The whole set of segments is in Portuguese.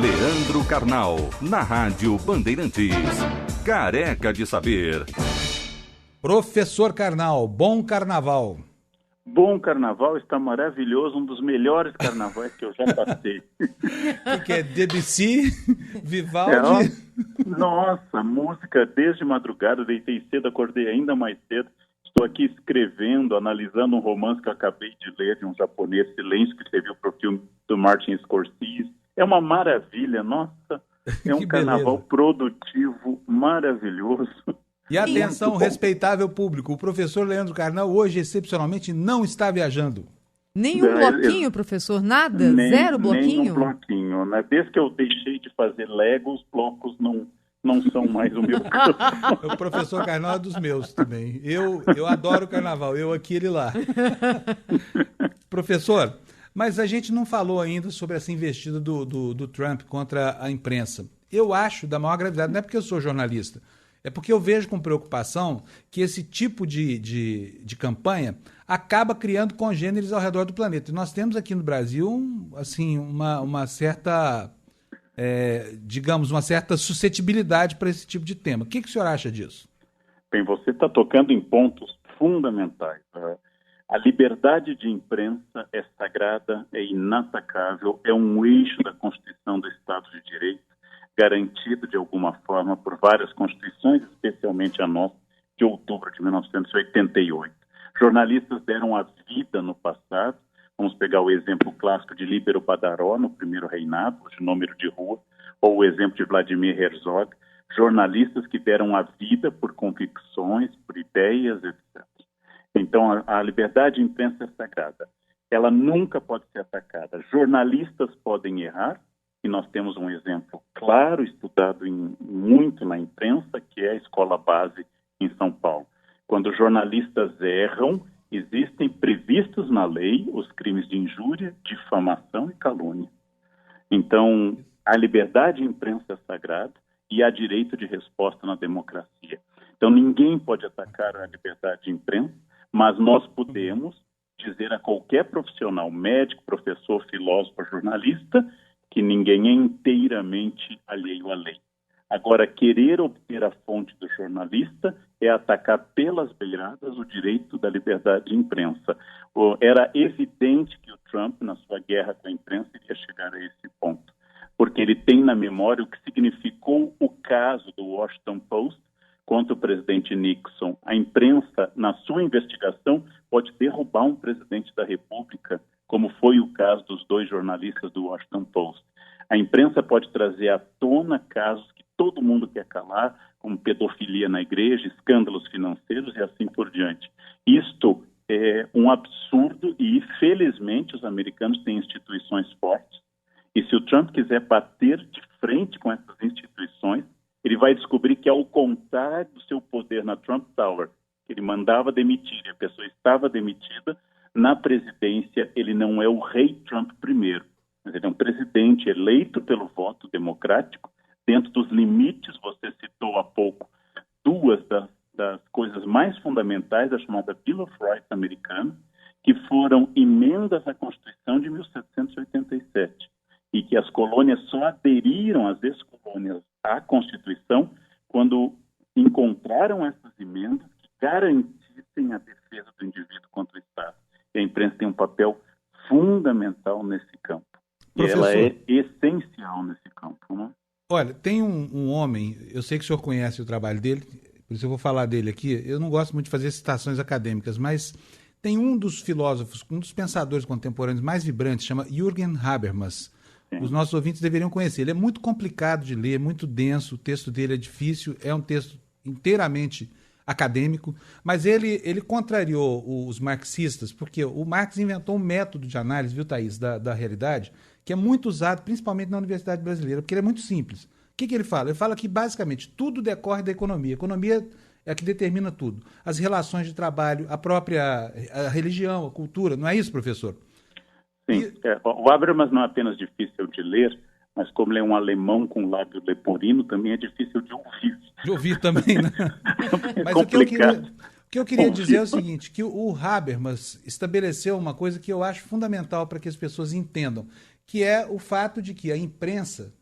Leandro Carnal, na Rádio Bandeirantes. Careca de saber. Professor Carnal, bom carnaval. Bom carnaval, está maravilhoso, um dos melhores carnavais que eu já passei. Que é Debussy, Vivaldi. Nossa, música desde madrugada, deitei cedo, acordei ainda mais cedo. Estou aqui escrevendo, analisando um romance que eu acabei de ler de um japonês, Silêncio, que serviu para o filme do Martin Scorsese. É uma maravilha, nossa, é um carnaval produtivo, maravilhoso. E atenção, respeitável público, o professor Leandro Carnal hoje, excepcionalmente, não está viajando. Nenhum bloquinho, professor? Nada? Zero bloquinho? Nenhum bloquinho. Né? Desde que eu deixei de fazer Lego, os blocos não são mais o meu campo. O professor Carnal é dos meus também. Eu adoro carnaval, eu aqui, ele lá. Professor, mas a gente não falou ainda sobre essa investida do Trump contra a imprensa. Eu acho da maior gravidade, não é porque eu sou jornalista, é porque eu vejo com preocupação que esse tipo de campanha acaba criando congêneres ao redor do planeta. E nós temos aqui no Brasil uma certa, digamos, uma certa suscetibilidade para esse tipo de tema. O que o senhor acha disso? Bem, você está tocando em pontos fundamentais. A liberdade de imprensa é sagrada, é inatacável, é um eixo da Constituição do Estado de Direito, garantido de alguma forma por várias constituições, especialmente a nossa, de outubro de 1988. Jornalistas deram a vida no passado. Vamos pegar o exemplo clássico de Líbero Badaró, no primeiro reinado, de número de rua, ou o exemplo de Vladimir Herzog, jornalistas que deram a vida por convicções, por ideias, etc. Então, a liberdade de imprensa é sagrada. Ela nunca pode ser atacada. Jornalistas podem errar, e nós temos um exemplo claro, estudado muito na imprensa, que é a Escola Base em São Paulo. Quando jornalistas erram, existem previstos na lei os crimes de injúria, difamação e calúnia. Então, a liberdade de imprensa é sagrada e há direito de resposta na democracia. Então, ninguém pode atacar a liberdade de imprensa, mas nós podemos dizer a qualquer profissional, médico, professor, filósofo, jornalista, que ninguém é inteiramente alheio à lei. Agora, querer obter a fonte do jornalista é atacar pelas beiradas o direito da liberdade de imprensa. Era evidente que o Trump, na sua guerra com a imprensa, iria chegar a esse ponto, porque ele tem na memória o que significou o caso do Washington Post contra o presidente Nixon. A imprensa, na sua investigação, pode derrubar um presidente da República, como foi o caso dos dois jornalistas do Washington Post. A imprensa pode trazer à tona casos que todo mundo quer calar, como pedofilia na igreja, escândalos financeiros e assim por diante. Isto é um absurdo e, felizmente, os americanos têm instituições fortes. E se o Trump quiser bater de frente com essas instituições, ele vai descobrir que, ao contrário do seu poder na Trump Tower, que ele mandava demitir e a pessoa estava demitida, na presidência, ele não é o rei Trump primeiro, mas ele é um presidente eleito pelo voto democrático, dentro dos limites, você citou há pouco, duas das coisas mais fundamentais da chamada Bill of Rights americana, que foram emendas à Constituição de 1787, e que as colônias só aderiram, as ex-colônias, à Constituição quando encontraram essas emendas que garantissem a defesa do indivíduo contra o Estado. E a imprensa tem um papel fundamental nesse campo. Professor, e ela é essencial nesse campo. Né? Olha, tem um homem, eu sei que o senhor conhece o trabalho dele, por isso eu vou falar dele aqui. Eu não gosto muito de fazer citações acadêmicas, mas tem um dos filósofos, um dos pensadores contemporâneos mais vibrantes, chama Jürgen Habermas. Sim. Os nossos ouvintes deveriam conhecer. Ele é muito complicado de ler, muito denso, o texto dele é difícil, é um texto inteiramente acadêmico, mas ele contrariou os marxistas, porque o Marx inventou um método de análise, viu, Thaís, da realidade, que é muito usado, principalmente na Universidade Brasileira, porque ele é muito simples. O que ele fala? Ele fala que, basicamente, tudo decorre da economia. A economia é a que determina tudo. As relações de trabalho, a religião, a cultura. Não é isso, professor? Sim. O Habermas não é apenas difícil de ler, mas como ele é um alemão com lábio leporino, também é difícil de ouvir. De ouvir também, né? Mas o que eu queria dizer é o seguinte, que o Habermas estabeleceu uma coisa que eu acho fundamental para que as pessoas entendam, que é o fato de que a imprensa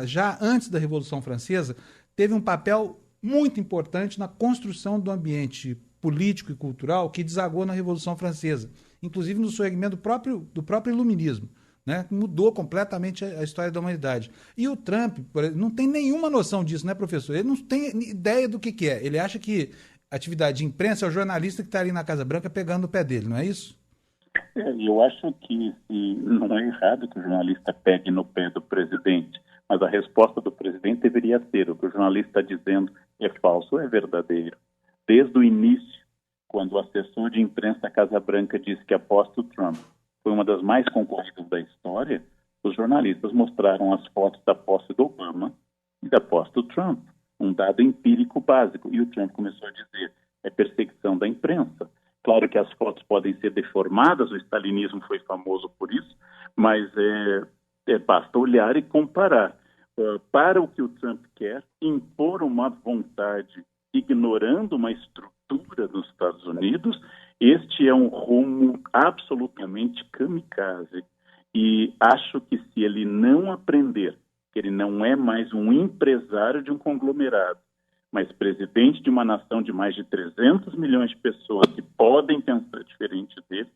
já antes da Revolução Francesa, teve um papel muito importante na construção do ambiente político e cultural que desagou na Revolução Francesa, inclusive no segmento do próprio iluminismo, né? Mudou completamente a história da humanidade. E o Trump, por exemplo, não tem nenhuma noção disso, né, professor? Ele não tem ideia do que é. Ele acha que a atividade de imprensa é o jornalista que está ali na Casa Branca pegando o pé dele, não é isso? Eu acho que não é errado que o jornalista pegue no pé do presidente, mas a resposta do presidente deveria ser: o que o jornalista está dizendo é falso ou é verdadeiro? Desde o início, quando o assessor de imprensa da Casa Branca disse que a posse do Trump foi uma das mais concorridas da história, os jornalistas mostraram as fotos da posse do Obama e da posse do Trump, um dado empírico básico. E o Trump começou a dizer: é perseguição da imprensa. Claro que as fotos podem ser deformadas, o stalinismo foi famoso por isso, mas basta olhar e comparar. Para o que o Trump quer, impor uma vontade ignorando uma estrutura dos Estados Unidos, este é um rumo absolutamente kamikaze. E acho que se ele não aprender que ele não é mais um empresário de um conglomerado, mas presidente de uma nação de mais de 300 milhões de pessoas que podem pensar diferente dele,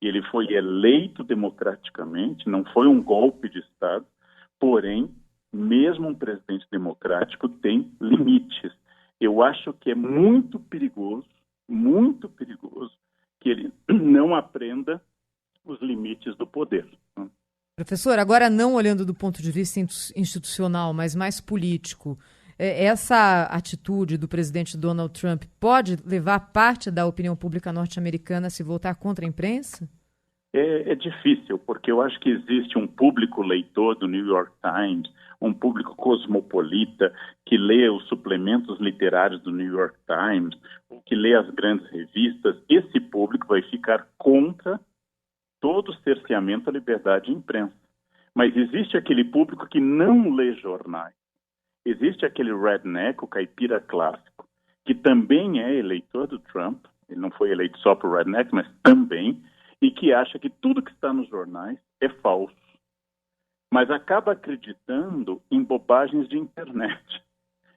e ele foi eleito democraticamente, não foi um golpe de Estado, porém, mesmo um presidente democrático tem limites. Eu acho que é muito perigoso que ele não aprenda os limites do poder. Professor, agora não olhando do ponto de vista institucional, mas mais político, essa atitude do presidente Donald Trump pode levar parte da opinião pública norte-americana a se voltar contra a imprensa? É difícil, porque eu acho que existe um público leitor do New York Times, um público cosmopolita que lê os suplementos literários do New York Times, ou que lê as grandes revistas. Esse público vai ficar contra todo cerceamento à liberdade de imprensa. Mas existe aquele público que não lê jornais. Existe aquele redneck, o caipira clássico, que também é eleitor do Trump. Ele não foi eleito só por redneck, mas também, e que acha que tudo que está nos jornais é falso, mas acaba acreditando em bobagens de internet,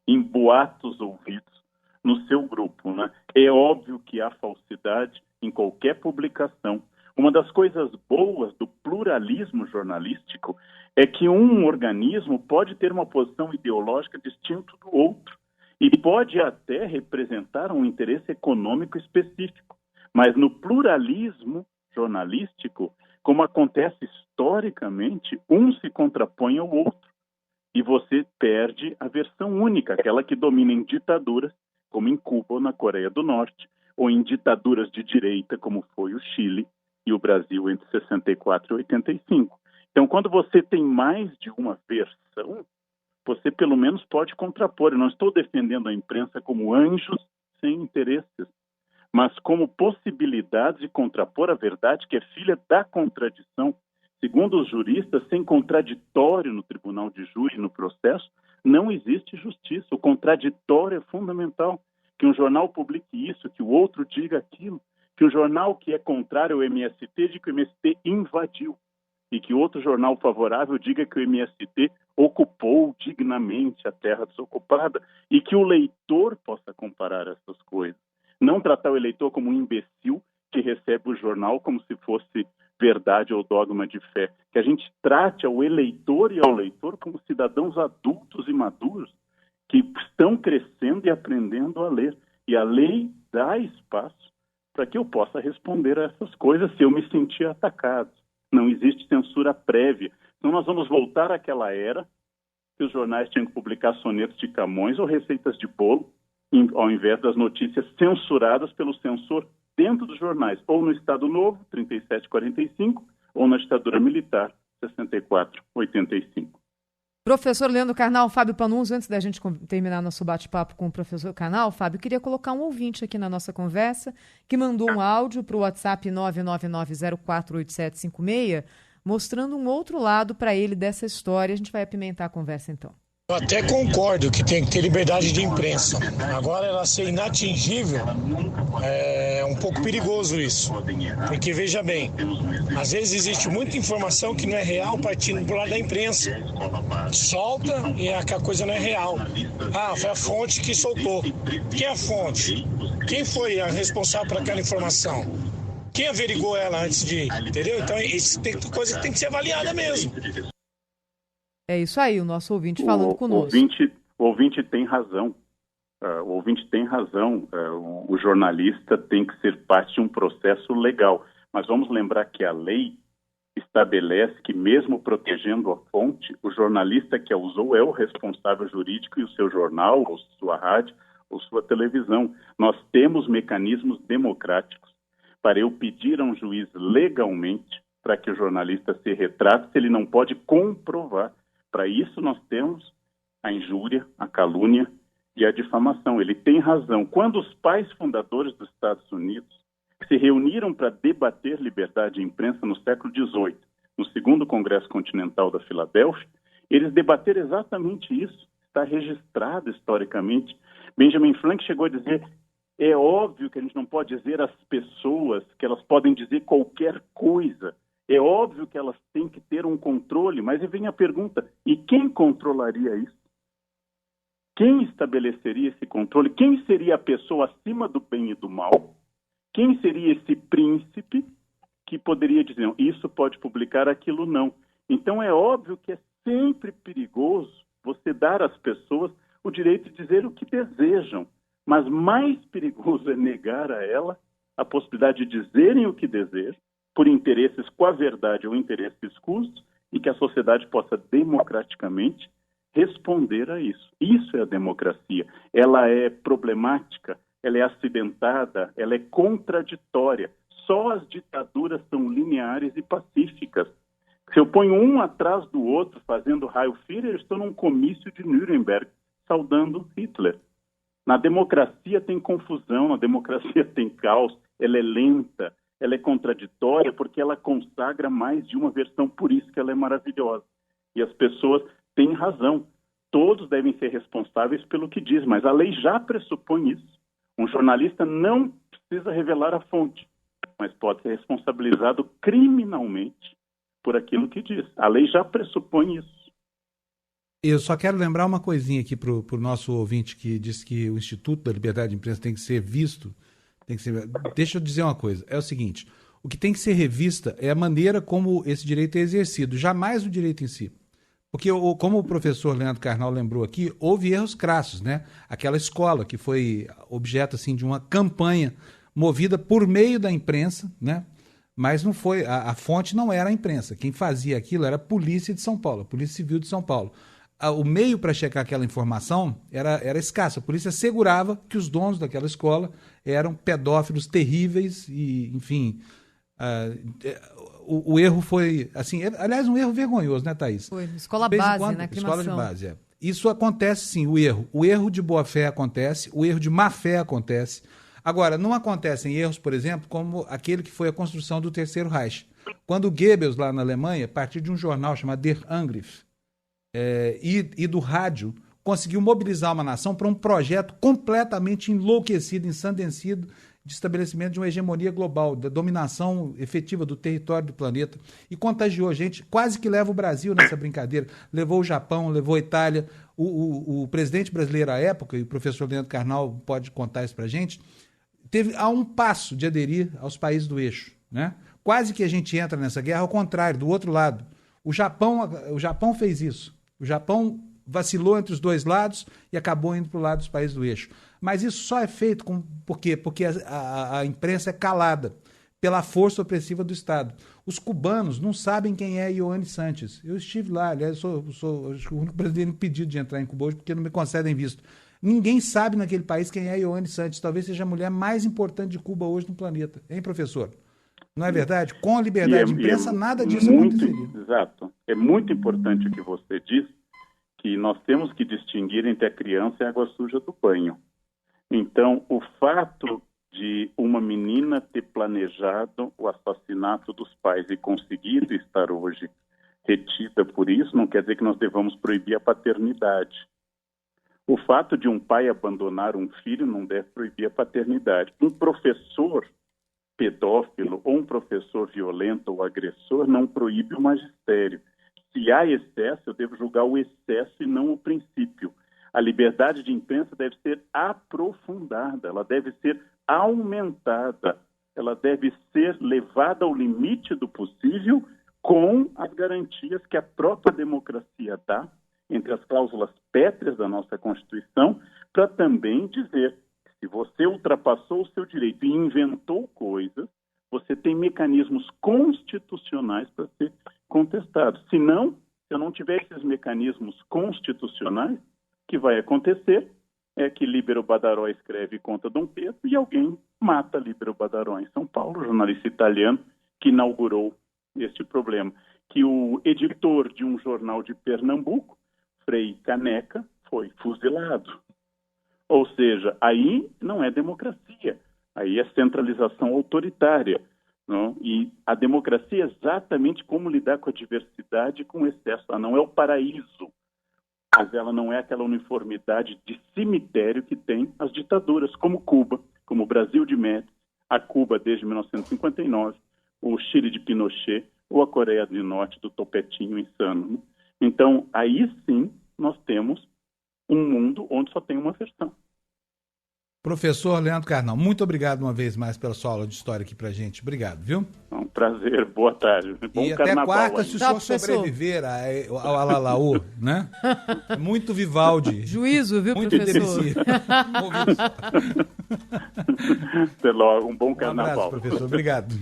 em boatos ouvidos no seu grupo, né? É óbvio que há falsidade em qualquer publicação. Uma das coisas boas do pluralismo jornalístico é que um organismo pode ter uma posição ideológica distinta do outro e pode até representar um interesse econômico específico, mas no pluralismo jornalístico, como acontece historicamente, um se contrapõe ao outro e você perde a versão única, aquela que domina em ditaduras, como em Cuba ou na Coreia do Norte, ou em ditaduras de direita, como foi o Chile e o Brasil entre 64 e 85. Então, quando você tem mais de uma versão, você pelo menos pode contrapor. Eu não estou defendendo a imprensa como anjos sem interesses, mas como possibilidade de contrapor a verdade que é filha da contradição. Segundo os juristas, sem contraditório no tribunal de júri e no processo, não existe justiça. O contraditório é fundamental. Que um jornal publique isso, que o outro diga aquilo, que o jornal que é contrário ao MST diga que o MST invadiu, e que outro jornal favorável diga que o MST ocupou dignamente a terra desocupada, e que o leitor possa comparar essas coisas. Não tratar o eleitor como um imbecil que recebe o jornal como se fosse verdade ou dogma de fé. Que a gente trate ao eleitor e ao leitor como cidadãos adultos e maduros que estão crescendo e aprendendo a ler. E a lei dá espaço para que eu possa responder a essas coisas se eu me sentir atacado. Não existe censura prévia. Então nós vamos voltar àquela era que os jornais tinham que publicar sonetos de Camões ou receitas de bolo, ao invés das notícias censuradas pelo censor dentro dos jornais, ou no Estado Novo, 37-45, ou na ditadura militar, 64-85. Professor Leandro Carnal, Fábio Panunzio, antes da gente terminar nosso bate-papo com o professor Carnal, Fábio, queria colocar um ouvinte aqui na nossa conversa, que mandou um áudio para o WhatsApp 999048756, mostrando um outro lado para ele dessa história. A gente vai apimentar a conversa, então. Eu até concordo que tem que ter liberdade de imprensa. Agora, ela ser inatingível é um pouco perigoso isso. Porque, veja bem, às vezes existe muita informação que não é real partindo do lado da imprensa. Solta e a coisa não é real. Ah, foi a fonte que soltou. Quem é a fonte? Quem foi a responsável por aquela informação? Quem averigou ela antes de ir? Entendeu? Então, isso tem coisa que tem que ser avaliada mesmo. É isso aí, o nosso ouvinte falando conosco. O ouvinte tem razão. O ouvinte tem razão. O jornalista tem que ser parte de um processo legal. Mas vamos lembrar que a lei estabelece que, mesmo protegendo a fonte, o jornalista que a usou é o responsável jurídico e o seu jornal, ou sua rádio, ou sua televisão. Nós temos mecanismos democráticos para eu pedir a um juiz legalmente para que o jornalista se retrate se ele não pode comprovar. Para isso nós temos a injúria, a calúnia e a difamação. Ele tem razão. Quando os pais fundadores dos Estados Unidos se reuniram para debater liberdade de imprensa no século XVIII, no segundo Congresso Continental da Filadélfia, eles debateram exatamente isso. Está registrado historicamente. Benjamin Franklin chegou a dizer: é óbvio que a gente não pode dizer às pessoas que elas podem dizer qualquer coisa. É óbvio que elas têm que ter um controle, mas aí vem a pergunta: e quem controlaria isso? Quem estabeleceria esse controle? Quem seria a pessoa acima do bem e do mal? Quem seria esse príncipe que poderia dizer: não, isso pode publicar, aquilo não? Então é óbvio que é sempre perigoso você dar às pessoas o direito de dizer o que desejam, mas mais perigoso é negar a ela a possibilidade de dizerem o que desejam, por interesses com a verdade ou interesses escusos, e que a sociedade possa democraticamente responder a isso. Isso é a democracia. Ela é problemática, ela é acidentada, ela é contraditória. Só as ditaduras são lineares e pacíficas. Se eu ponho um atrás do outro fazendo Heil Führer, eu estou num comício de Nuremberg saudando Hitler. Na democracia tem confusão, na democracia tem caos, ela é lenta, ela é contraditória porque ela consagra mais de uma versão, por isso que ela é maravilhosa. E as pessoas têm razão. Todos devem ser responsáveis pelo que diz, mas a lei já pressupõe isso. Um jornalista não precisa revelar a fonte, mas pode ser responsabilizado criminalmente por aquilo que diz. A lei já pressupõe isso. Eu só quero lembrar uma coisinha aqui para o nosso ouvinte que diz que o Instituto da Liberdade de Imprensa tem que ser visto. Deixa eu dizer uma coisa, é o seguinte: o que tem que ser revista é a maneira como esse direito é exercido, jamais o direito em si. Porque, como o professor Leandro Carnal lembrou aqui, houve erros crassos, né? Aquela escola que foi objeto assim, de uma campanha movida por meio da imprensa, né? Mas não foi, a fonte não era a imprensa. Quem fazia aquilo era a Polícia de São Paulo, a Polícia Civil de São Paulo. O meio para checar aquela informação era escasso. A polícia assegurava que os donos daquela escola eram pedófilos terríveis e, enfim, o erro foi, assim, aliás, um erro vergonhoso, né, Thaís? Foi, escola base, né? Escola de base, é. Isso acontece, sim, o erro. O erro de boa-fé acontece, o erro de má-fé acontece. Agora, não acontecem erros, por exemplo, como aquele que foi a construção do Terceiro Reich. Quando Goebbels, lá na Alemanha, a partir de um jornal chamado Der Angriff, e do rádio, conseguiu mobilizar uma nação para um projeto completamente enlouquecido, ensandecido, de estabelecimento de uma hegemonia global, da dominação efetiva do território do planeta, e contagiou gente, quase que leva o Brasil nessa brincadeira, levou o Japão, levou a Itália. O presidente brasileiro à época, e o professor Leandro Carnal pode contar isso para a gente, teve a um passo de aderir aos países do eixo, né? Quase que a gente entra nessa guerra, ao contrário, do outro lado. O Japão fez isso. O Japão vacilou entre os dois lados e acabou indo para o lado dos países do eixo. Mas isso só é feito por quê? Porque a imprensa é calada pela força opressiva do Estado. Os cubanos não sabem quem é Ioane Sanches. Eu estive lá, aliás, sou o único brasileiro impedido de entrar em Cuba hoje porque não me concedem visto. Ninguém sabe naquele país quem é Ioane Sanches. Talvez seja a mulher mais importante de Cuba hoje no planeta. Hein, professor? Não é verdade? Com a liberdade de imprensa, nada disso aconteceria. Exato. É muito importante o que você diz, que nós temos que distinguir entre a criança e a água suja do banho. Então, o fato de uma menina ter planejado o assassinato dos pais e conseguido estar hoje retida por isso, não quer dizer que nós devamos proibir a paternidade. O fato de um pai abandonar um filho não deve proibir a paternidade. Um professor pedófilo ou um professor violento ou agressor não proíbe o magistério. Se há excesso, eu devo julgar o excesso e não o princípio. A liberdade de imprensa deve ser aprofundada, ela deve ser aumentada, ela deve ser levada ao limite do possível com as garantias que a própria democracia dá, entre as cláusulas pétreas da nossa Constituição, para também dizer que se você ultrapassou o seu direito e inventou coisas, você tem mecanismos constitucionais para ser contestado. Se eu não tiver esses mecanismos constitucionais, o que vai acontecer é que Líbero Badaró escreve contra Dom Pedro e alguém mata Líbero Badaró em São Paulo, jornalista italiano que inaugurou este problema. Que o editor de um jornal de Pernambuco, Frei Caneca, foi fuzilado. Ou seja, aí não é democracia, aí é centralização autoritária. Não? E a democracia é exatamente como lidar com a diversidade e com o excesso. Ela não é o paraíso, mas ela não é aquela uniformidade de cemitério que tem as ditaduras, como Cuba, como o Brasil de Médici, a Cuba desde 1959, o Chile de Pinochet, ou a Coreia do Norte do Topetinho insano. Então, aí sim, nós temos um mundo onde só tem uma versão. Professor Leandro Carnal, muito obrado uma vez mais pela sua aula de história aqui pra gente. Obrigado, viu? É um prazer, boa tarde. Bom e carnaval. Até quarta, se o senhor sobreviver ao Alalaú, né? Muito Vivaldi. Juízo, viu, muito professor? Até logo, um bom carnaval. Um abraço, professor. Obrigado.